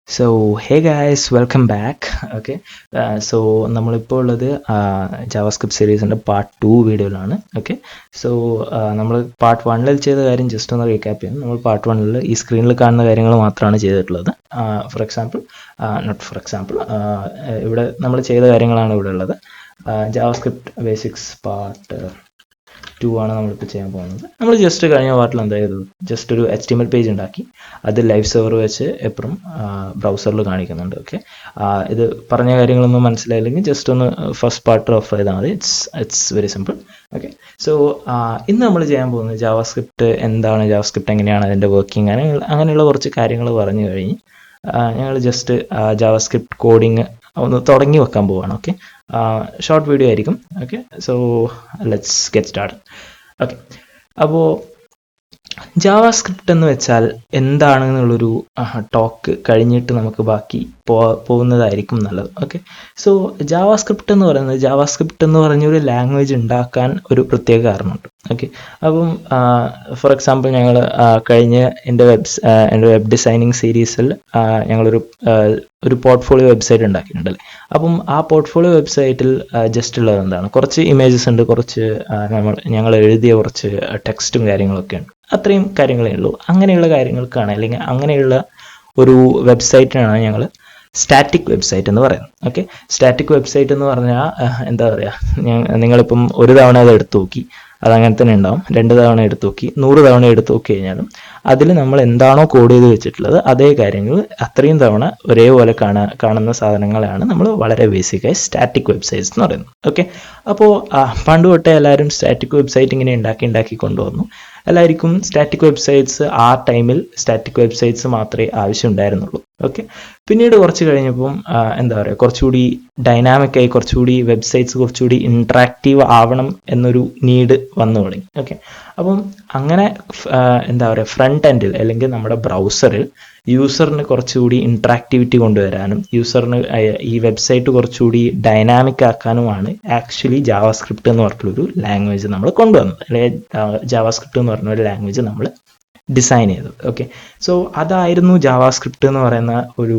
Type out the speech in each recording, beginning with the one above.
So hey guys, welcome back. Okay, so നമ്മളിപ്പോൾ ഉള്ളത് JavaScript സീരീസിൻ്റെ part 2 വീഡിയോയിലാണ്. Okay, so നമ്മൾ part 1 ചെയ്ത കാര്യം ജസ്റ്റ് ഒന്ന് റീക്യാപ്പ് ചെയ്യാം. നമ്മൾ പാർട്ട് 1 ഈ സ്ക്രീനിൽ കാണുന്ന കാര്യങ്ങൾ മാത്രമാണ് ചെയ്തിട്ടുള്ളത്. ഫോർ എക്സാമ്പിൾ ഇവിടെ നമ്മൾ ചെയ്ത കാര്യങ്ങളാണ് ഇവിടെ ഉള്ളത്. ജാവാസ്ക്രിപ്റ്റ് ബേസിക്സ് പാർട്ട് 2 ആണ് നമ്മളിപ്പോൾ ചെയ്യാൻ പോകുന്നത്. നമ്മൾ ജസ്റ്റ് കഴിഞ്ഞ പാർട്ടിൽ എന്താ ചെയ്തത്, ജസ്റ്റ് ഒരു HTML പേജ് ഉണ്ടാക്കി അത് ലൈവ് സെർവർ വെച്ച് എപ്പോഴും ബ്രൗസറിൽ കാണിക്കുന്നുണ്ട്. ഓക്കെ, ഇത് പറഞ്ഞ കാര്യങ്ങളൊന്നും മനസ്സിലായില്ലെങ്കിൽ ജസ്റ്റ് ഒന്ന് ഫസ്റ്റ് പാർട്ട് റെഫർ ചെയ്താൽ മതി. It's very simple. Okay, so ഇന്ന് നമ്മൾ ചെയ്യാൻ പോകുന്നത് ജാവാസ്ക്രിപ്റ്റ് എന്താണ്, ജാവാസ്ക്രിപ്റ്റ് എങ്ങനെയാണ് അതിൻ്റെ വർക്കിംഗ്, അങ്ങനെയുള്ള കുറച്ച് കാര്യങ്ങൾ പറഞ്ഞു കഴിഞ്ഞ് ഞങ്ങൾ ജസ്റ്റ് ജാവാസ്ക്രിപ്റ്റ് കോഡിങ് ഒന്ന് തുടങ്ങി വെക്കാൻ പോവാണ്. ഓക്കെ, ഷോർട്ട് വീഡിയോ ആയിരിക്കും. Okay, so let's get start. Okay, അപ്പോൾ ജാവാസ്ക്രിപ്റ്റ് എന്ന് വെച്ചാൽ എന്താണെന്നുള്ളൊരു ടോക്ക് കഴിഞ്ഞിട്ട് നമുക്ക് ബാക്കി പോകുന്നതായിരിക്കും നല്ലത്. ഓക്കെ, സോ ജാവാസ്ക്രിപ്റ്റ് എന്ന് പറഞ്ഞൊരു ലാംഗ്വേജ് ഉണ്ടാക്കാൻ ഒരു പ്രത്യേക കാരണമുണ്ട്. ഓക്കെ, അപ്പം ഫോർ എക്സാമ്പിൾ ഞങ്ങൾ കഴിഞ്ഞ എൻ്റെ വെബ് ഡിസൈനിങ് സീരീസിൽ ഞങ്ങളൊരു പോർട്ട്ഫോളിയോ വെബ്സൈറ്റ് ഉണ്ടാക്കിയിട്ടുണ്ടല്ലേ. അപ്പം ആ പോർട്ട്ഫോളിയോ വെബ്സൈറ്റിൽ ജസ്റ്റ് ഉള്ളത് എന്താണ്, കുറച്ച് ഇമേജസ് ഉണ്ട്, കുറച്ച് ഞങ്ങൾ എഴുതിയ കുറച്ച് ടെക്സ്റ്റും കാര്യങ്ങളൊക്കെ ഉണ്ട്. അത്രയും കാര്യങ്ങളേ ഉള്ളൂ. അങ്ങനെയുള്ള കാര്യങ്ങൾക്കാണ്, അല്ലെങ്കിൽ അങ്ങനെയുള്ള ഒരു വെബ്സൈറ്റിനാണ് ഞങ്ങൾ സ്റ്റാറ്റിക് വെബ്സൈറ്റ് എന്ന് പറയുന്നത്. ഓക്കെ, സ്റ്റാറ്റിക് വെബ്സൈറ്റ് എന്ന് പറഞ്ഞാൽ എന്താ പറയുക, നിങ്ങളിപ്പം ഒരു തവണ അത് എടുത്തു നോക്കി, അതങ്ങനെ തന്നെ ഉണ്ടാവും. 2 തവണ എടുത്തു നോക്കി, 100 തവണ എടുത്തു നോക്കി കഴിഞ്ഞാലും അതിൽ നമ്മൾ എന്താണോ കോഡ് ചെയ്ത് വെച്ചിട്ടുള്ളത് അതേ കാര്യങ്ങൾ അത്രയും തവണ ഒരേപോലെ കാണുന്ന സാധനങ്ങളാണ് നമ്മൾ വളരെ ബേസിക്കായി സ്റ്റാറ്റിക് വെബ്സൈറ്റ്സ് എന്ന് പറയുന്നത്. ഓക്കെ, അപ്പോൾ പണ്ട് തൊട്ടേ എല്ലാവരും സ്റ്റാറ്റിക് വെബ്സൈറ്റ് ഇങ്ങനെ ഉണ്ടാക്കി കൊണ്ടുവന്നു. എല്ലാവർക്കും സ്റ്റാറ്റിക് വെബ്സൈറ്റ്സ് ആ ടൈമിൽ സ്റ്റാറ്റിക് വെബ്സൈറ്റ്സ് മാത്രമേ ആവശ്യമുണ്ടായിരുന്നുള്ളൂ. ഓക്കെ, പിന്നീട് കുറച്ച് കഴിഞ്ഞപ്പം എന്താ പറയുക, കുറച്ചുകൂടി ഡൈനാമിക്കായി, കുറച്ചുകൂടി വെബ്സൈറ്റ്സ് കുറച്ചുകൂടി ഇൻട്രാക്റ്റീവ് ആവണം എന്നൊരു നീഡ് വന്നു തുടങ്ങി. ഓക്കെ, അപ്പം അങ്ങനെ എന്താ പറയുക, ഫ്രണ്ട് എൻഡിൽ അല്ലെങ്കിൽ നമ്മുടെ ബ്രൗസറിൽ യൂസറിന് കുറച്ചുകൂടി ഇൻട്രാക്ടിവിറ്റി കൊണ്ടുവരാനും യൂസറിന് ഈ വെബ്സൈറ്റ് കുറച്ചുകൂടി ഡൈനാമിക് ആക്കാനുമാണ് ആക്ച്വലി ജാവാസ്ക്രിപ്റ്റ് എന്ന് പറഞ്ഞിട്ടുള്ളൊരു ലാംഗ്വേജ് നമ്മൾ കൊണ്ടുവന്നത്, അല്ലെങ്കിൽ ജാവാസ്ക്രിപ്റ്റ് എന്ന് പറഞ്ഞ ഒരു ലാംഗ്വേജ് നമ്മൾ ഡിസൈൻ ചെയ്തത്. ഓക്കെ, സോ അതായിരുന്നു ജാവാസ്ക്രിപ്റ്റ് എന്ന് പറയുന്ന ഒരു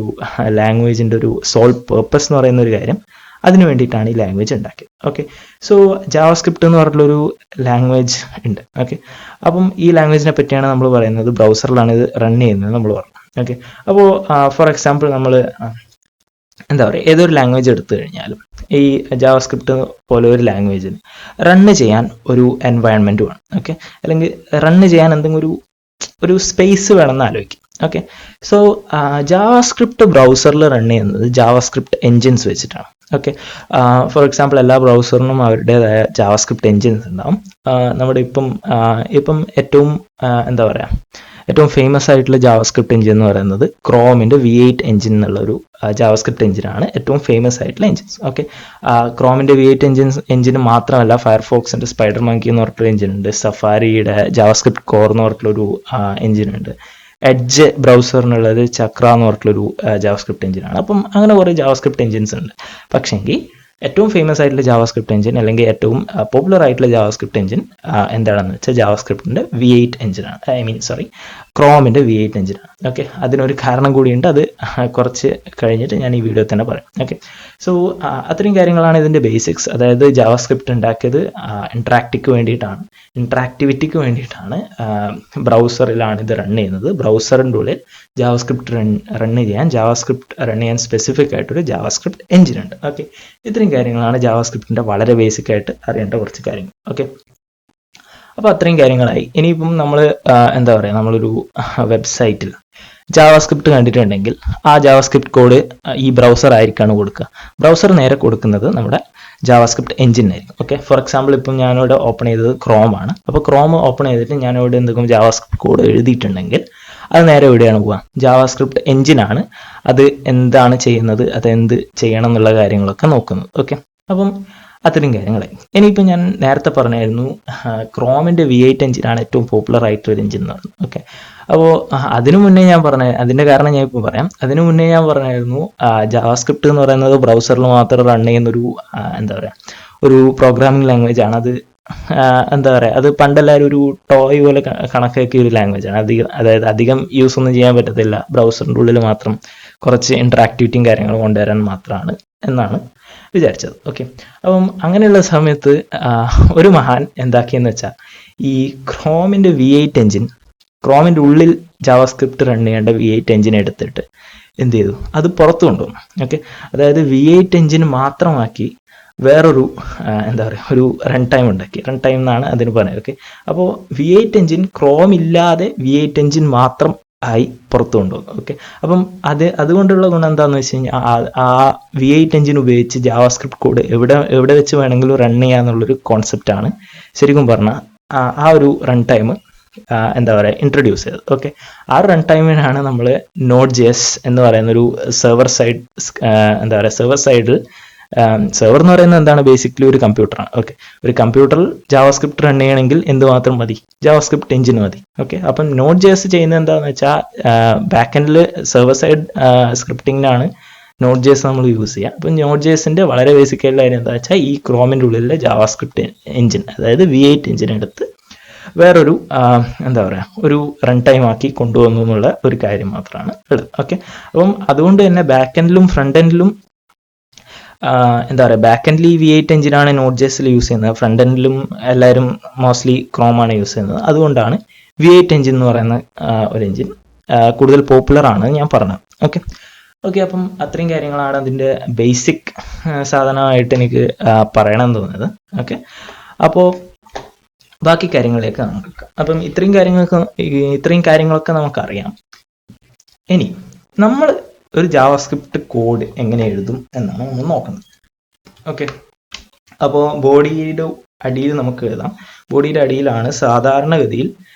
ലാംഗ്വേജിൻ്റെ ഒരു സോൾ പേർപ്പസ് എന്ന് പറയുന്ന ഒരു കാര്യം. അതിനു വേണ്ടിയിട്ടാണ് ഈ ലാംഗ്വേജ് ഉണ്ടാക്കിയത്. ഓക്കെ, സോ ജാവാസ്ക്രിപ്റ്റ് എന്ന് പറഞ്ഞിട്ടുള്ളൊരു ലാംഗ്വേജ് ഉണ്ട്. ഓക്കെ, അപ്പം ഈ ലാംഗ്വേജിനെ പറ്റിയാണ് നമ്മൾ പറയുന്നത്. ബ്രൗസറിലാണ് ഇത് റൺ ചെയ്യുന്നത് നമ്മൾ പറഞ്ഞു. ഓക്കെ, അപ്പോൾ ഫോർ എക്സാമ്പിൾ നമ്മൾ എന്താ പറയുക, ഏതൊരു ലാംഗ്വേജ് എടുത്തു കഴിഞ്ഞാലും ഈ ജാവാസ്ക്രിപ്റ്റ് പോലെ ഒരു ലാംഗ്വേജിന് റണ്ണ് ചെയ്യാൻ ഒരു എൻവയൺമെൻറ്റ് വേണം. ഓക്കെ, അല്ലെങ്കിൽ റണ്ണ് ചെയ്യാൻ എന്തെങ്കിലും ഒരു സ്പേസ് വേണമെന്ന് ആലോചിക്കും. ഓക്കെ, സോ ജാവാസ്ക്രിപ്റ്റ് ബ്രൗസറിൽ റൺ ചെയ്യുന്നത് ജാവാസ്ക്രിപ്റ്റ് എൻജിൻസ് വെച്ചിട്ടാണ്. ഓക്കെ, ഫോർ എക്സാമ്പിൾ എല്ലാ ബ്രൗസറിനും അവരുടേതായ ജാവാസ്ക്രിപ്റ്റ് എൻജിൻസ് ഉണ്ടാവും. നമ്മുടെ ഇപ്പം ഏറ്റവും എന്താ പറയുക, ഏറ്റവും ഫേമസ് ആയിട്ടുള്ള ജാവാസ്ക്രിപ്റ്റ് എഞ്ചിൻ എന്ന് പറയുന്നത് ക്രോമിൻ്റെ V8 എഞ്ചിൻ എന്നുള്ളൊരു ജാവാസ്ക്രിപ്റ്റ് എഞ്ചിനാണ് ഏറ്റവും ഫേമസ് ആയിട്ടുള്ള എഞ്ചിൻസ്. ഓക്കെ, ക്രോമിൻ്റെ V8 എഞ്ചിന് മാത്രമല്ല, ഫയർഫോക്സിൻ്റെ സ്പൈഡർ മങ്കി എന്ന് പറഞ്ഞിട്ടൊരു എഞ്ചിനുണ്ട്, സഫാരിയുടെ ജാവാസ്ക്രിപ്റ്റ് കോർ എന്ന് പറഞ്ഞിട്ടുള്ളൊരു എഞ്ചിനുണ്ട്, എഡ്ജ് ബ്രൗസറിനുള്ളത് ചക്ര എന്ന് പറഞ്ഞിട്ടുള്ളൊരു ജാവാസ്ക്രിപ്റ്റ് എഞ്ചിനാണ്. അപ്പം അങ്ങനെ കുറേ ജാവാസ്ക്രിപ്റ്റ് എഞ്ചിൻസ് ഉണ്ട്. പക്ഷേങ്കിൽ ഏറ്റവും ഫേമസ് ആയിട്ടുള്ള ജാവാസ്ക്രിപ്റ്റ് എഞ്ചിൻ, അല്ലെങ്കിൽ ഏറ്റവും പോപ്പുലർ ആയിട്ടുള്ള ജാവാസ്ക്രിപ്റ്റ് എഞ്ചിൻ എന്താണെന്ന് വെച്ചാൽ ജാവാസ്ക്രിപ്റ്റിൻ്റെ V8 എഞ്ചിനാണ്. ക്രോമിൻ്റെ V8 എഞ്ചിനാണ്. ഓക്കെ, അതിനൊരു കാരണം കൂടിയുണ്ട്, അത് കുറച്ച് കഴിഞ്ഞിട്ട് ഞാൻ ഈ വീഡിയോ തന്നെ പറയാം. ഓക്കെ, സോ അത്രയും കാര്യങ്ങളാണ് ഇതിൻ്റെ ബേസിക്സ്. അതായത് ജാവാസ്ക്രിപ്റ്റ് ഉണ്ടാക്കിയത് ഇൻട്രാക്ടിവിറ്റിക്ക് വേണ്ടിയിട്ടാണ്. ബ്രൗസറിലാണ് ഇത് റൺ ചെയ്യുന്നത്. ബ്രൗസറിൻ്റെ ഉള്ളിൽ ജാവാസ്ക്രിപ്റ്റ് റൺ ചെയ്യാൻ സ്പെസിഫിക് ആയിട്ടൊരു ജാവാസ്ക്രിപ്റ്റ് എഞ്ചിൻ ഉണ്ട്. ഓക്കെ, ഇത്രയും കാര്യങ്ങളാണ് ജാവാസ്ക്രിപ്റ്റിൻ്റെ വളരെ ബേസിക് ആയിട്ട് അറിയേണ്ട കുറച്ച് കാര്യങ്ങൾ. ഓക്കെ, അപ്പോൾ അത്രയും കാര്യങ്ങളായി. ഇനിയിപ്പം നമ്മൾ എന്താ പറയുക, നമ്മളൊരു വെബ്സൈറ്റിൽ ജാവാസ്ക്രിപ്റ്റ് കണ്ടിട്ടുണ്ടെങ്കിൽ ആ ജാവാസ്ക്രിപ്റ്റ് കോഡ് ഈ ബ്രൗസർ ആയിരിക്കാണ് കൊടുക്കുക. ബ്രൗസർ നേരെ കൊടുക്കുന്നത് നമ്മുടെ ജാവാസ്ക്രിപ്റ്റ് എഞ്ചിനായിരിക്കും. ഓക്കെ, ഫോർ എക്സാമ്പിൾ ഇപ്പം ഞാനിവിടെ ഓപ്പൺ ചെയ്തത് ക്രോം ആണ്. അപ്പോൾ ക്രോം ഓപ്പൺ ചെയ്തിട്ട് ഞാനിവിടെ എന്തെങ്കിലും ജാവാസ്ക്രിപ്റ്റ് കോഡ് എഴുതിയിട്ടുണ്ടെങ്കിൽ അത് നേരെ എവിടെയാണ് പോവുക, ജാവാസ്ക്രിപ്റ്റ് എഞ്ചിനാണ് അത് എന്താണ് ചെയ്യുന്നത്, അതെന്ത് ചെയ്യണം എന്നുള്ള കാര്യങ്ങളൊക്കെ നോക്കുന്നത്. ഓക്കെ, അപ്പം അത്രയും കാര്യങ്ങളായി. ഇനിയിപ്പോൾ ഞാൻ നേരത്തെ പറഞ്ഞായിരുന്നു ക്രോമിൻ്റെ V8 എഞ്ചിനാണ് ഏറ്റവും പോപ്പുലർ ആയിട്ടൊരു എഞ്ചിൻ എന്ന് പറഞ്ഞു. ഓക്കെ, അപ്പോൾ അതിൻ്റെ കാരണം ഞാൻ ഇപ്പോൾ പറയാം. അതിനു മുന്നേ ഞാൻ പറഞ്ഞായിരുന്നു ജാവാസ്ക്രിപ്റ്റ് എന്ന് പറയുന്നത് ബ്രൗസറിൽ മാത്രം റൺ ചെയ്യുന്നൊരു എന്താ പറയുക, ഒരു പ്രോഗ്രാമിംഗ് ലാംഗ്വേജ് ആണ്. അത് എന്താ പറയുക, അത് പണ്ടെല്ലാവരും ഒരു ടോയ് പോലെ കണക്കാക്കിയ ഒരു ലാംഗ്വേജാണ്. അതായത് അധികം യൂസ് ഒന്നും ചെയ്യാൻ പറ്റത്തില്ല, ബ്രൗസറിൻ്റെ ഉള്ളിൽ മാത്രം കുറച്ച് ഇൻട്രാക്ടിവിറ്റിയും കാര്യങ്ങളും കൊണ്ടുവരാൻ മാത്രമാണ് എന്നാണ് വിചാരിച്ചത്. ഓക്കെ, അപ്പം അങ്ങനെയുള്ള സമയത്ത് ഒരു മഹാൻ എന്താക്കിയെന്ന് വെച്ചാൽ ഈ ക്രോമിൻ്റെ V8 എഞ്ചിൻ, ക്രോമിൻ്റെ ഉള്ളിൽ ജാവാസ്ക്രിപ്റ്റ് റൺ ചെയ്യേണ്ട V8 എഞ്ചിൻ എടുത്തിട്ട് എന്ത് ചെയ്തു, അത് പുറത്തു കൊണ്ടുവന്നു. ഓക്കെ, അതായത് V8 എഞ്ചിൻ മാത്രമാക്കി വേറൊരു എന്താ പറയുക, ഒരു റൺ ടൈം ഉണ്ടാക്കി. റൺ ടൈം എന്നാണ് അതിന് പറയുന്നത്. ഓക്കെ, അപ്പോൾ V8 എഞ്ചിൻ ക്രോം ഇല്ലാതെ V8 എഞ്ചിൻ മാത്രം ആയി പുറത്തു കൊണ്ടുവന്നു. ഓക്കെ, അപ്പം അതുകൊണ്ടുള്ള ഗുണം എന്താണെന്ന് വെച്ച് കഴിഞ്ഞാൽ ആ V8 എഞ്ചിൻ ഉപയോഗിച്ച് ജാവാസ്ക്രിപ്റ്റ് കോഡ് എവിടെ വെച്ച് വേണമെങ്കിലും റൺ ചെയ്യാന്നുള്ളൊരു കോൺസെപ്റ്റാണ് ശരിക്കും പറഞ്ഞാൽ ആ ഒരു റൺ ടൈം എന്താ പറയുക ഇൻട്രൊഡ്യൂസ് ചെയ്തത്. ഓക്കെ, ആ റൺ ടൈമിനാണ് നമ്മൾ Node.js എന്ന് പറയുന്നൊരു സെർവർ സൈഡ് എന്താ പറയുക സെർവർ എന്ന് പറയുന്നത് എന്താണ്, ബേസിക്കലി ഒരു കമ്പ്യൂട്ടറാണ്. ഓക്കെ, ഒരു കമ്പ്യൂട്ടറിൽ ജാവാസ്ക്രിപ്റ്റ് റൺ ചെയ്യണമെങ്കിൽ എന്ത് മാത്രം മതി, ജാവാസ്ക്രിപ്റ്റ് എഞ്ചിൻ മതി. ഓക്കെ, അപ്പം Node.js ചെയ്യുന്നത് എന്താണെന്ന് വെച്ചാൽ ബാക്കെൻഡിൽ സെർവർ സൈഡ് സ്ക്രിപ്റ്റിങ്ങിനാണ് Node.js നമ്മൾ യൂസ് ചെയ്യുക. അപ്പം Node.jsന്റെ വളരെ ബേസിക് ആയിട്ടുള്ള കാര്യം എന്താ വെച്ചാൽ ഈ ക്രോമിൻ്റെ ഉള്ളിലെ ജാവാസ്ക്രിപ്റ്റ് എഞ്ചിൻ, അതായത് V8 എഞ്ചിൻ എടുത്ത് വേറൊരു എന്താ പറയുക ഒരു റൺ ടൈം ആക്കി കൊണ്ടുവന്നു എന്നുള്ള ഒരു കാര്യം മാത്രമാണ് ഉള്ളത്. ഓക്കെ, അപ്പം അതുകൊണ്ട് തന്നെ ബാക്കെൻഡിലും ഫ്രണ്ട് എൻഡിലും എന്താ പറയുക, ബാക്കെൻഡിൽ ഈ V8 എഞ്ചിനാണ് Node.jsൽ യൂസ് ചെയ്യുന്നത്, ഫ്രണ്ട് എൻഡിലും എല്ലാവരും മോസ്റ്റ്ലി ക്രോമാണ് യൂസ് ചെയ്യുന്നത്. അതുകൊണ്ടാണ് V8 എഞ്ചിൻ എന്ന് പറയുന്ന ഒരു എഞ്ചിൻ കൂടുതൽ പോപ്പുലർ ആണ് ഞാൻ പറഞ്ഞത്. ഓക്കെ, അപ്പം അത്രയും കാര്യങ്ങളാണ് അതിൻ്റെ ബേസിക് സാധനമായിട്ട് എനിക്ക് പറയണമെന്ന് തോന്നുന്നത്. ഓക്കെ, അപ്പോൾ ബാക്കി കാര്യങ്ങളിലേക്ക് നമുക്ക് അപ്പം ഇത്രയും കാര്യങ്ങളൊക്കെ നമുക്കറിയാം. ഇനി നമ്മൾ ഒരു ജാവാസ്ക്രിപ്റ്റ് കോഡ് എങ്ങനെ എഴുതും എന്നാണ് നമ്മൾ നോക്കുന്നത്. ഓക്കെ, അപ്പോൾ ബോഡിയുടെ അടിയിൽ നമുക്ക് എഴുതാം. ബോഡിയുടെ അടിയിലാണ് സാധാരണഗതിയിൽ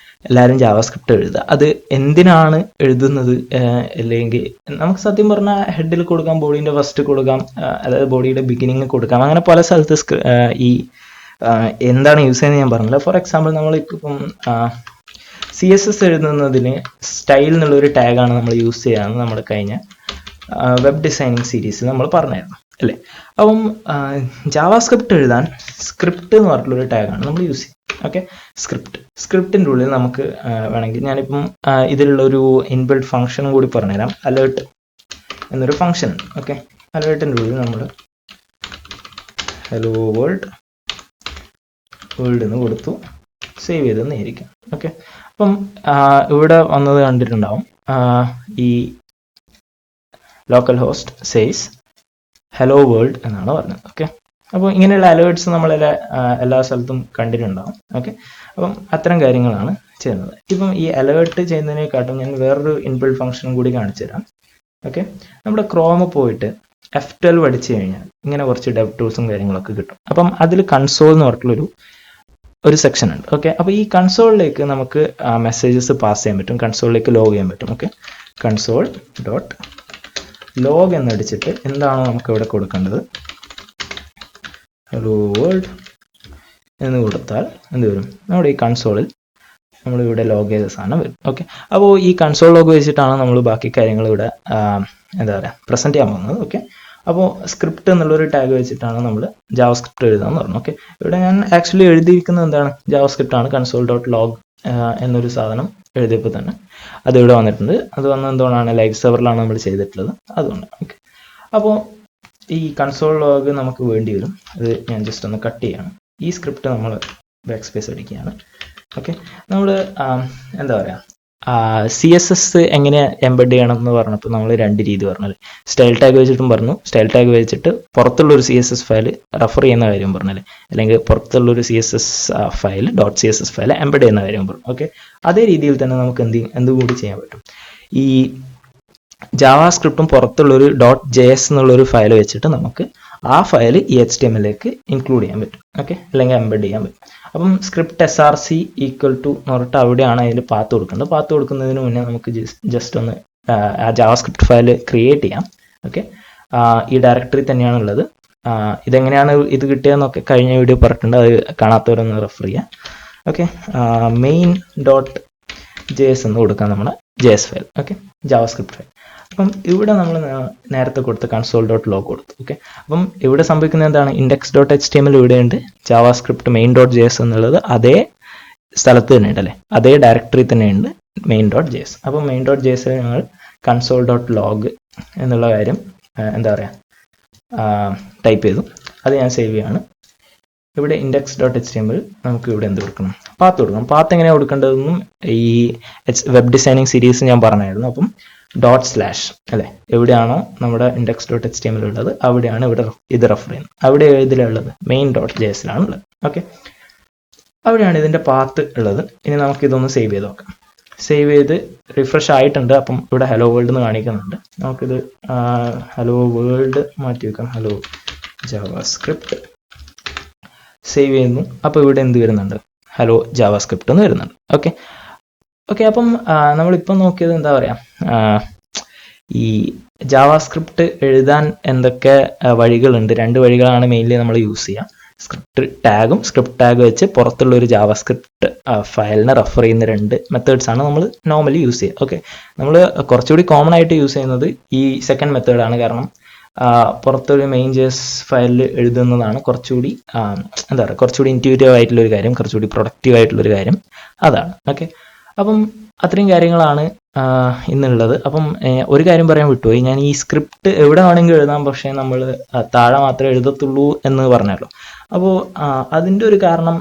എല്ലാവരും ജാവാസ്ക്രിപ്റ്റ് എഴുതുക. അത് എന്തിനാണ് എഴുതുന്നത്, അല്ലെങ്കിൽ നമുക്ക് സത്യം പറഞ്ഞാൽ ഹെഡിൽ കൊടുക്കാം, ബോഡീൻ്റെ ഫസ്റ്റ് കൊടുക്കാം, അതായത് ബോഡിയുടെ ബിഗിനിങ് കൊടുക്കാം. അങ്ങനെ പല സ്ഥലത്ത് ഈ എന്താണ് യൂസ് ചെയ്യുന്നത് ഞാൻ പറഞ്ഞില്ല. ഫോർ എക്സാമ്പിൾ നമ്മളിപ്പം CSS എഴുതുന്നതിന് സ്റ്റൈൽ എന്നുള്ളൊരു ടാഗാണ് നമ്മൾ യൂസ് ചെയ്യാമെന്ന് നമ്മൾ കഴിഞ്ഞ വെബ് ഡിസൈനിങ് സീരീസിൽ നമ്മൾ പറഞ്ഞായിരുന്നു അല്ലേ. അപ്പം ജാവാസ്ക്രിപ്റ്റ് എഴുതാൻ സ്ക്രിപ്റ്റ് എന്ന് പറഞ്ഞിട്ടുള്ളൊരു ടാഗാണ് നമ്മൾ യൂസ് ചെയ്യുക. ഓക്കെ, സ്ക്രിപ്റ്റിൻ്റെ ഉള്ളിൽ നമുക്ക് വേണമെങ്കിൽ ഞാനിപ്പം ഇതിലുള്ളൊരു ഇൻബിൽഡ് ഫംഗ്ഷനും കൂടി പറഞ്ഞുതരാം. അലേർട്ട് എന്നൊരു ഫംഗ്ഷൻ ഉണ്ട്. ഓക്കെ, അലേർട്ടിൻ്റെ ഉള്ളിൽ നമ്മൾ ഹലോ വേൾഡ് എന്ന് കൊടുത്തു, സേവ് ചെയ്തെന്നായിരിക്കും. ഓക്കെ, അപ്പം ഇവിടെ വന്നത് കണ്ടിട്ടുണ്ടാവും, ഈ local host says hello world എന്നാണ് പറഞ്ഞത്. ഓക്കെ, അപ്പോൾ ഇങ്ങനെയുള്ള അലേർട്ട്സ് എല്ലാ സ്ഥലത്തും കണ്ടിട്ടുണ്ടാവും. ഓക്കെ, അപ്പം അത്തരം കാര്യങ്ങളാണ് ചെയ്യുന്നത്. ഇപ്പം ഈ അലേർട്ട് ചെയ്യുന്നതിനെക്കാട്ടും ഞാൻ വേറൊരു ഇൻബിൽഡ് ഫംഗ്ഷൻ കൂടി കാണിച്ചു തരാം. ഓക്കെ, നമ്മുടെ ക്രോമ് പോയിട്ട് F12 അടിച്ചു കഴിഞ്ഞാൽ ഇങ്ങനെ കുറച്ച് ഡെവ് ടൂൾസും കാര്യങ്ങളൊക്കെ കിട്ടും. അപ്പം അതിൽ കൺസോൾ എന്ന് പറഞ്ഞിട്ടുള്ളൊരു സെക്ഷൻ ഉണ്ട്. ഓക്കെ, അപ്പോൾ ഈ കൺസോളിലേക്ക് നമുക്ക് മെസ്സേജസ് പാസ് ചെയ്യാൻ പറ്റും, കൺസോളിലേക്ക് ലോഗ് ചെയ്യാൻ പറ്റും. ഓക്കെ, കൺസോൾ ഡോട്ട് ലോഗ് എന്നടിച്ചിട്ട് എന്താണോ നമുക്ക് ഇവിടെ കൊടുക്കേണ്ടത്, ഹലോ വേൾഡ് എന്ന് കൊടുത്താൽ എന്ത് വരും, നമ്മുടെ ഈ കൺസോളിൽ നമ്മളിവിടെ ലോഗ് ചെയ്ത സാധനം വരും. ഓക്കെ, അപ്പോൾ ഈ കൺസോൾ ലോഗ് വെച്ചിട്ടാണ് നമ്മൾ ബാക്കി കാര്യങ്ങൾ ഇവിടെ എന്താ പറയുക പ്രസൻറ്റ് ചെയ്യാൻ പോകുന്നത്. ഓക്കെ, അപ്പോൾ സ്ക്രിപ്റ്റ് എന്നുള്ളൊരു ടാഗ് വെച്ചിട്ടാണ് നമ്മൾ ജാവാസ്ക്രിപ്റ്റ് എഴുതാമെന്ന് പറഞ്ഞു. ഓക്കെ, ഇവിടെ ഞാൻ ആക്ച്വലി എഴുതിയിരിക്കുന്നത് എന്താണ്, ജാവാസ്ക്രിപ്റ്റ് ആണ്. കൺസോൾ ഡോട്ട് ലോഗ് എന്നൊരു സാധനം എഴുതിയപ്പോൾ തന്നെ അത് ഇവിടെ വന്നിട്ടുണ്ട്. അത് വന്നത് എന്തുകൊണ്ടാണ്, ലൈവ് സെർവറിലാണ് നമ്മൾ ചെയ്തിട്ടുള്ളത്, അതുകൊണ്ട്. ഓക്കെ, അപ്പോൾ ഈ കൺസോൾ ലോഗ് നമുക്ക് വേണ്ടി വരും. അത് ഞാൻ ജസ്റ്റ് ഒന്ന് കട്ട് ചെയ്യാണ്. ഈ സ്ക്രിപ്റ്റ് നമ്മൾ ബാക്ക് സ്പേസ് അടിക്കുകയാണ്. ഓക്കെ, നമ്മൾ എന്താ പറയുക CSS എങ്ങനെ എംബെഡ് ചെയ്യണം എന്ന് പറഞ്ഞപ്പോൾ നമ്മൾ രണ്ട് രീതി പറഞ്ഞത്, സ്റ്റൈൽ ടാഗ് വെച്ചിട്ടും പറഞ്ഞു, സ്റ്റൈൽ ടാഗ് വെച്ചിട്ട് പുറത്തുള്ളൊരു CSS ഫയൽ റെഫർ ചെയ്യുന്ന കാര്യം പറഞ്ഞല്ലേ, അല്ലെങ്കിൽ പുറത്തുള്ളൊരു CSS file .css file embed ചെയ്യുന്ന കാര്യം പറഞ്ഞു. ഓക്കെ, അതേ രീതിയിൽ തന്നെ നമുക്ക് എന്തുകൂടി ചെയ്യാൻ പറ്റും, ഈ ജാവാസ്ക്രിപ്റ്റും പുറത്തുള്ളൊരു .js എന്നുള്ളൊരു ഫയൽ വെച്ചിട്ട് നമുക്ക് ആ ഫയൽ ഈ HTML-ലേക്ക് ഇൻക്ലൂഡ് ചെയ്യാൻ പറ്റും. ഓക്കെ, അല്ലെങ്കിൽ എംബെഡ് ചെയ്യാൻ പറ്റും. അപ്പം സ്ക്രിപ്റ്റ് src ഈക്വൽ ടു എന്ന് പറഞ്ഞിട്ട് അവിടെയാണ് അതിൽ പാത്ത് കൊടുക്കേണ്ടത്. പാത്ത് കൊടുക്കുന്നതിന് മുന്നേ നമുക്ക് ജസ്റ്റ് ഒന്ന് ആ ജാവാസ്ക്രിപ്റ്റ് ഫയൽ ക്രിയേറ്റ് ചെയ്യാം. ഓക്കെ, ഈ ഡയറക്ടറി തന്നെയാണ് ഉള്ളത്. ഇതെങ്ങനെയാണ് ഇത് കിട്ടിയതെന്നൊക്കെ കഴിഞ്ഞ വീഡിയോ പറഞ്ഞിട്ടുണ്ട്, അത് കാണാത്തവരൊന്ന് റെഫർ ചെയ്യാം. ഓക്കെ, main.js എന്ന് കൊടുക്കാം നമ്മുടെ JS file. Okay, JavaScript file. അപ്പം ഇവിടെ നമ്മൾ നേരത്തെ കൊടുത്ത console.log കൊടുത്തു. ഓക്കെ, അപ്പം ഇവിടെ സംഭവിക്കുന്നത് എന്താണ്? index.html ഇവിടെയുണ്ട്, JavaScript main.js എന്നുള്ളത് അതേ സ്ഥലത്ത് തന്നെ ഉണ്ട് അല്ലേ, അതേ ഡയറക്ടറി തന്നെ ഉണ്ട് main.js. അപ്പം main.js ഞങ്ങൾ console.log എന്നുള്ള കാര്യം എന്താ പറയുക ടൈപ്പ് ചെയ്തു. അത് ഞാൻ സേവ് ചെയ്യാണ്. ഇവിടെ index.html നമുക്ക് ഇവിടെ എന്ത് കൊടുക്കണം? പാത്ത് കൊടുക്കണം. പാത്ത് എങ്ങനെയാണ് കൊടുക്കേണ്ടതെന്നും ഈ വെബ് ഡിസൈനിങ് സീരീസ് ഞാൻ പറഞ്ഞായിരുന്നു. അപ്പം // അല്ലേ, എവിടെയാണോ നമ്മുടെ index.html ഉള്ളത് അവിടെയാണ് ഇവിടെ ഇത് റെഫർ ചെയ്യുന്നത്. അവിടെ ഇതിലുള്ളത് main.js ഉള്ളത്. ഓക്കെ, അവിടെയാണ് ഇതിൻ്റെ പാത്ത് ഉള്ളത്. ഇനി നമുക്കിതൊന്ന് സേവ് ചെയ്ത് നോക്കാം. സേവ് ചെയ്ത് റിഫ്രഷ് ആയിട്ടുണ്ട്. അപ്പം ഇവിടെ ഹലോ വേൾഡ് എന്ന് കാണിക്കുന്നുണ്ട്. നമുക്കിത് ഹലോ വേൾഡ് മാറ്റി വെക്കാം, ഹലോ ജാവാസ്ക്രിപ്റ്റ് സേവ് ചെയ്യുന്നു. അപ്പോൾ ഇവിടെ എന്ത് വരുന്നുണ്ട്? ഹലോ ജാവാസ്ക്രിപ്റ്റ് എന്ന് വരുന്നുണ്ട്. ഓക്കെ ഓക്കെ അപ്പം നമ്മളിപ്പം നോക്കിയത് എന്താ പറയുക, ഈ ജാവാസ്ക്രിപ്റ്റ് എഴുതാൻ എന്തൊക്കെ വഴികളുണ്ട്. 2 വഴികളാണ് മെയിൻലി നമ്മൾ യൂസ് ചെയ്യുക. സ്ക്രിപ്റ്റ് ടാഗ് വെച്ച് പുറത്തുള്ള ഒരു ജാവാസ്ക്രിപ്റ്റ് ഫയലിനെ റെഫർ ചെയ്യുന്ന 2 മെത്തേഡ്സ് ആണ് നമ്മൾ നോർമലി യൂസ് ചെയ്യുക. ഓക്കെ, നമ്മൾ കുറച്ചുകൂടി കോമൺ ആയിട്ട് യൂസ് ചെയ്യുന്നത് ഈ സെക്കൻഡ് മെത്തേഡാണ്. കാരണം പുറത്തൊരു main.js ഫയലിൽ എഴുതുന്നതാണ് കുറച്ചുകൂടി എന്താ പറയുക, കുറച്ചുകൂടി ഇൻറ്റ്യൂറ്റീവ് ആയിട്ടുള്ളൊരു കാര്യം, കുറച്ചുകൂടി പ്രൊഡക്റ്റീവ് ആയിട്ടുള്ളൊരു കാര്യം അതാണ്. ഓക്കെ, അപ്പം അത്രയും കാര്യങ്ങളാണ് ഇന്നുള്ളത്. അപ്പം ഒരു കാര്യം പറയാൻ വിട്ടുപോയി, ഞാൻ ഈ സ്ക്രിപ്റ്റ് എവിടെ വേണമെങ്കിൽ എഴുതാം, പക്ഷേ നമ്മൾ താഴെ മാത്രമേ എഴുതത്തുള്ളൂ എന്ന് പറഞ്ഞല്ലോ. അപ്പോൾ അതിൻ്റെ ഒരു കാരണം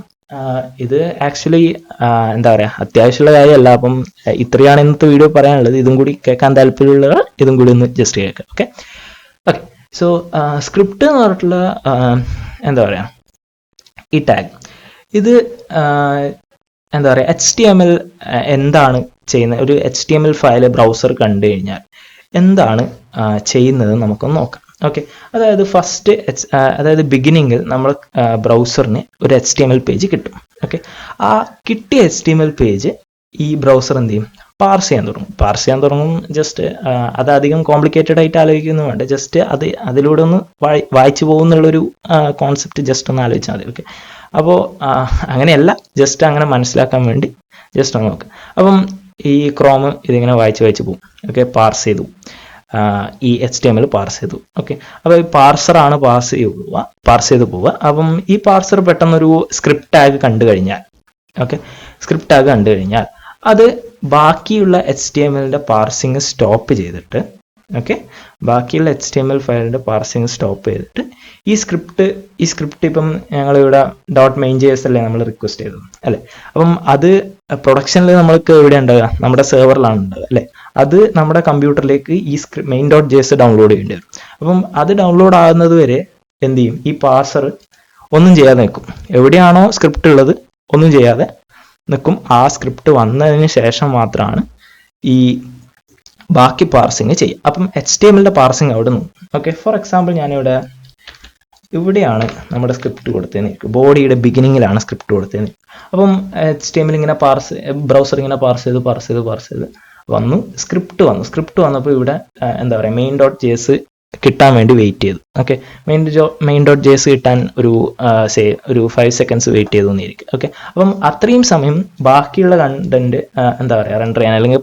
ഇത് ആക്ച്വലി എന്താ പറയുക അത്യാവശ്യമുള്ള കാര്യമല്ല. അപ്പം ഇത്രയാണ് ഇന്നത്തെ വീഡിയോ പറയാനുള്ളത്. ഇതും കൂടി കേൾക്കാൻ താല്പര്യമുള്ളവർ ഇതും കൂടി ഒന്ന് ജസ്റ്റ് കേൾക്കാം. ഓക്കെ ഓക്കെ സോ സ്ക്രിപ്റ്റ് എന്ന് പറഞ്ഞിട്ടുള്ള എന്താ പറയുക ഈ ടാഗ് ഇത് എന്താ പറയുക HTML എന്താണ് ചെയ്യുന്നത്, ഒരു HTML ഫയൽ ബ്രൗസർ കണ്ടു കഴിഞ്ഞാൽ എന്താണ് ചെയ്യുന്നത് നമുക്കൊന്ന് നോക്കാം. ഓക്കെ, അതായത് ഫസ്റ്റ് അതായത് ബിഗിനിങ്ങിൽ നമ്മൾ ബ്രൗസറിന് ഒരു HTML പേജ് കിട്ടും. ഓക്കെ, ആ കിട്ടിയ HTML പേജ് ഈ ബ്രൗസർ എന്ത് ചെയ്യും? പാർസ് ചെയ്യാൻ തുടങ്ങും. ജസ്റ്റ് അത് അധികം കോംപ്ലിക്കേറ്റഡ് ആയിട്ട് ആലോചിക്കുന്നു വേണ്ട, ജസ്റ്റ് അതിലൂടെ ഒന്ന് വായിച്ചു പോകുന്നുള്ളൊരു കോൺസെപ്റ്റ് ജസ്റ്റ് ഒന്ന് ആലോചിച്ചാൽ മതി. ഓക്കെ, അപ്പോൾ അങ്ങനെയല്ല, ജസ്റ്റ് അങ്ങനെ മനസ്സിലാക്കാൻ വേണ്ടി ജസ്റ്റ് ഒന്ന് നോക്കാം. അപ്പം ഈ ക്രോം ഇതിങ്ങനെ വായിച്ച് പോകും. ഓക്കെ, പാർസ് ചെയ്തു, ഈ HTML പാർസ് ചെയ്തു. ഓക്കെ, അപ്പോൾ ഈ പാർസറാണ് പാർസ് ചെയ്ത് പോവുക. അപ്പം ഈ പാർസർ പെട്ടെന്നൊരു സ്ക്രിപ്റ്റ് ടാഗ് കണ്ടു കഴിഞ്ഞാൽ അത് ബാക്കിയുള്ള HTMLന്റെ പാർസിങ് സ്റ്റോപ്പ് ചെയ്തിട്ട്, ഓക്കെ, ബാക്കിയുള്ള HTML ഫയലിൻ്റെ പാർസിങ് സ്റ്റോപ്പ് ചെയ്തിട്ട് ഈ സ്ക്രിപ്റ്റ് ഇപ്പം ഞങ്ങളിവിടെ .main.js അല്ലേ നമ്മൾ റിക്വസ്റ്റ് ചെയ്തത് അല്ലേ. അപ്പം അത് പ്രൊഡക്ഷനിൽ നമ്മൾക്ക് എവിടെ ഉണ്ടാവുക? നമ്മുടെ സെർവറിലാണ് ഉണ്ടാവുക അല്ലേ. അത് നമ്മുടെ കമ്പ്യൂട്ടറിലേക്ക് ഈ main.js ഡൗൺലോഡ് ചെയ്യേണ്ടി വരും. അപ്പം അത് ഡൗൺലോഡ് ആകുന്നത് വരെ എന്ത് ചെയ്യും? ഈ പാർസർ ഒന്നും ചെയ്യാതെ നിൽക്കും. എവിടെയാണോ സ്ക്രിപ്റ്റ് ഉള്ളത് ഒന്നും ചെയ്യാതെ നിൽക്കും. ആ സ്ക്രിപ്റ്റ് വന്നതിന് ശേഷം മാത്രമാണ് ഈ ബാക്കി പാർസിങ് ചെയ്യുക. അപ്പം HTMLന്റെ പാർസിങ് അവിടെ നിന്നും. ഓക്കെ, ഫോർ എക്സാമ്പിൾ ഞാനിവിടെ ഇവിടെയാണ് നമ്മുടെ സ്ക്രിപ്റ്റ് കൊടുത്തതെന്ന്, ബോഡിയുടെ ബിഗിനിങ്ങിലാണ് സ്ക്രിപ്റ്റ് കൊടുത്തതെന്ന്. അപ്പം HTML ഇങ്ങനെ ബ്രൗസർ ഇങ്ങനെ പാർസ് ചെയ്ത് വന്നു, സ്ക്രിപ്റ്റ് വന്നപ്പോൾ ഇവിടെ എന്താ പറയുക main.js കിട്ടാൻ വേണ്ടി വെയിറ്റ് ചെയ്തു. ഓക്കെ, main.js കിട്ടാൻ ഒരു 5 seconds വെയിറ്റ് ചെയ്തു എന്നിരിക്കും. ഓക്കെ, അപ്പം അത്രയും സമയം ബാക്കിയുള്ള കണ്ടന്റ് എന്താ പറയുക റെൻഡർ ചെയ്യാൻ അല്ലെങ്കിൽ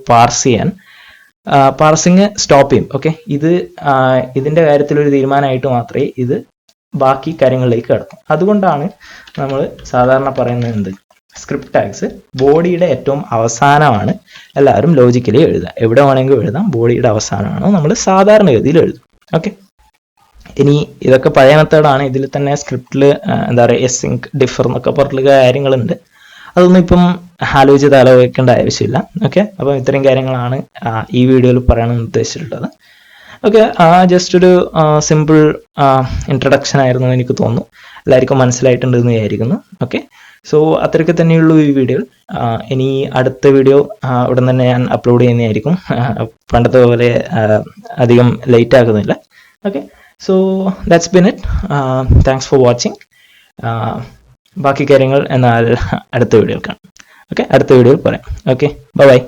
പാർസിങ് സ്റ്റോപ്പ് ചെയ്യും. ഓക്കെ, ഇതിന്റെ കാര്യത്തിൽ ഒരു തീരുമാനമായിട്ട് മാത്രമേ ഇത് ബാക്കി കാര്യങ്ങളിലേക്ക് കടക്കും. അതുകൊണ്ടാണ് നമ്മൾ സാധാരണ പറയുന്നത് എന്ത്, സ്ക്രിപ്റ്റ് ടാഗ്സ് ബോഡിയുടെ ഏറ്റവും അവസാനമാണ് എല്ലാവരും ലോജിക്കലി എഴുതുക. എവിടെ വേണമെങ്കിലും എഴുതാം, ബോഡിയുടെ അവസാനമാണ് നമ്മൾ സാധാരണഗതിയിൽ എഴുതും. ഓക്കെ, ഇനി ഇതൊക്കെ പഴയ മെത്തേഡാണ്. ഇതിൽ തന്നെ സ്ക്രിപ്റ്റിൽ എന്താ പറയുക async, differ എന്നൊക്കെ പറഞ്ഞിട്ടുള്ള കാര്യങ്ങളുണ്ട്. അതൊന്നും ഇപ്പം ആലോചിക്കേണ്ട ആവശ്യമില്ല. ഓക്കെ, അപ്പം ഇത്രയും കാര്യങ്ങളാണ് ഈ വീഡിയോയിൽ പറയാമെന്ന് ഉദ്ദേശിച്ചിട്ടുള്ളത്. ഓക്കെ, ജസ്റ്റ് ഒരു സിമ്പിൾ ഇൻട്രഡക്ഷൻ ആയിരുന്നു എനിക്ക് തോന്നുന്നു. എല്ലാവർക്കും മനസ്സിലായിട്ടുണ്ടെന്ന് വിചാരിക്കുന്നു. ഓക്കെ, സോ അത്രയ്ക്ക് തന്നെയുള്ളൂ ഈ വീഡിയോയിൽ. ഇനി അടുത്ത വീഡിയോ ഉടൻ തന്നെ ഞാൻ അപ്ലോഡ് ചെയ്യുന്നതായിരിക്കും. പണ്ടത്തെ പോലെ അധികം ലേറ്റ് ആക്കുന്നില്ല. Okay, so that's been it. Thanks for watching. ബാക്കി കാര്യങ്ങൾ എന്നാൽ അടുത്ത വീഡിയോയിൽ കാണാം. ഓക്കെ, അടുത്ത വീഡിയോയിൽ പറയാം. Okay, by.